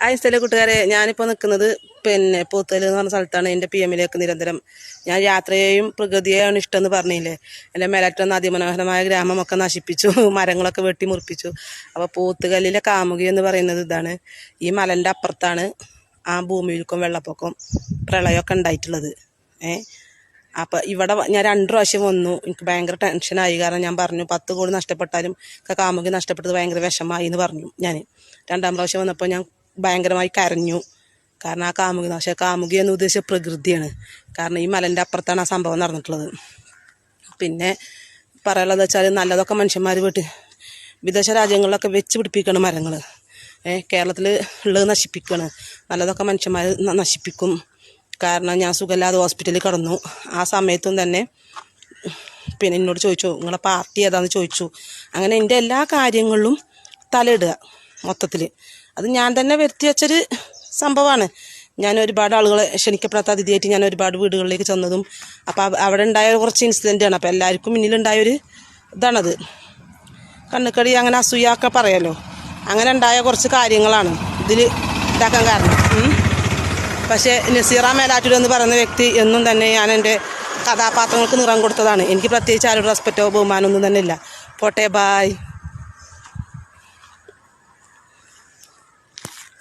ആയിസ്ഥല കൂട്ടുകാരെ, ഞാനിപ്പോൾ നിൽക്കുന്നത് പോത്തൽ എന്ന് പറഞ്ഞ സ്ഥലത്താണ്. എൻ്റെ PM-ലേക്ക് നിരന്തരം ഞാൻ യാത്രയെയും പ്രകൃതിയെയാണ് ഇഷ്ടമെന്ന് പറഞ്ഞില്ലേ. എൻ്റെ മേലാറ്റം അതിമനോഹരമായ ഗ്രാമമൊക്കെ നശിപ്പിച്ചു, മരങ്ങളൊക്കെ വെട്ടി മുറിപ്പിച്ചു. അപ്പോൾ പോത്തുകല്ലിലെ കാമുകി എന്ന് പറയുന്നത് ഇതാണ്. ഈ മലൻ്റെ അപ്പുറത്താണ് ആ ഭൂമിയിൽക്കും വെള്ളപ്പൊക്കം പ്രളയമൊക്കെ ഉണ്ടായിട്ടുള്ളത്. അപ്പോൾ ഇവിടെ ഞാൻ 2 പ്രാവശ്യം വന്നു. എനിക്ക് ഭയങ്കര ടെൻഷനായി. കാരണം ഞാൻ പറഞ്ഞു 10 കോടി നഷ്ടപ്പെട്ടാലും കാമുകി നഷ്ടപ്പെട്ടത് ഭയങ്കര വിഷമമായി എന്ന് പറഞ്ഞു. ഞാൻ 2ാം പ്രാവശ്യം വന്നപ്പോൾ ഞാൻ ഭയങ്കരമായി കരഞ്ഞു. കാരണം ആ കാമുകി എന്ന് ഉദ്ദേശിച്ച പ്രകൃതിയാണ്. കാരണം ഈ മലൻ്റെ അപ്പുറത്താണ് ആ സംഭവം നടന്നിട്ടുള്ളത്. പിന്നെ പറയാനുള്ളത് വെച്ചാൽ നല്ലതൊക്കെ മനുഷ്യന്മാർ വിദേശ രാജ്യങ്ങളിലൊക്കെ വെച്ച് പിടിപ്പിക്കണം മരങ്ങൾ. കേരളത്തിൽ ഉള്ളത് നശിപ്പിക്കുകയാണ്. നല്ലതൊക്കെ മനുഷ്യന്മാർ നശിപ്പിക്കും. കാരണം ഞാൻ സുഖമില്ലാതെ ഹോസ്പിറ്റലിൽ കിടന്നു. ആ സമയത്തും തന്നെ പിന്നെ എന്നോട് ചോദിച്ചു നിങ്ങളെ പാർട്ടി ഏതാണെന്ന് ചോദിച്ചു. അങ്ങനെ എൻ്റെ എല്ലാ കാര്യങ്ങളിലും തലയിടുക മൊത്തത്തിൽ. അത് ഞാൻ തന്നെ വരുത്തി വെച്ചൊരു സംഭവമാണ്. ഞാൻ ഒരുപാട് ആളുകളെ ക്ഷണിക്കപ്പെടാത്ത അതിഥിയായിട്ട് ഞാൻ ഒരുപാട് വീടുകളിലേക്ക് ചെന്നതും അപ്പോൾ അവിടെ ഉണ്ടായ കുറച്ച് ഇൻസിഡൻറ്റാണ്. അപ്പോൾ എല്ലാവർക്കും മുന്നിലുണ്ടായൊരു ഇതാണത്. കണ്ണുക്കടി അങ്ങനെ അസൂയൊക്കെ പറയാലോ, അങ്ങനെ ഉണ്ടായ കുറച്ച് കാര്യങ്ങളാണ് ഇതിൽ ഇതാക്കാൻ കാരണം. പക്ഷേ നസീറ മേലാറ്റൂർ എന്ന് പറയുന്ന വ്യക്തി എന്നും തന്നെ ഞാൻ എൻ്റെ കഥാപാത്രങ്ങൾക്ക് നിറം കൊടുത്തതാണ്. എനിക്ക് പ്രത്യേകിച്ച് ആരോട് റെസ്പെക്റ്റോ ബഹുമാനമൊന്നും തന്നെ ഇല്ല. പോട്ടെ, ബായ്.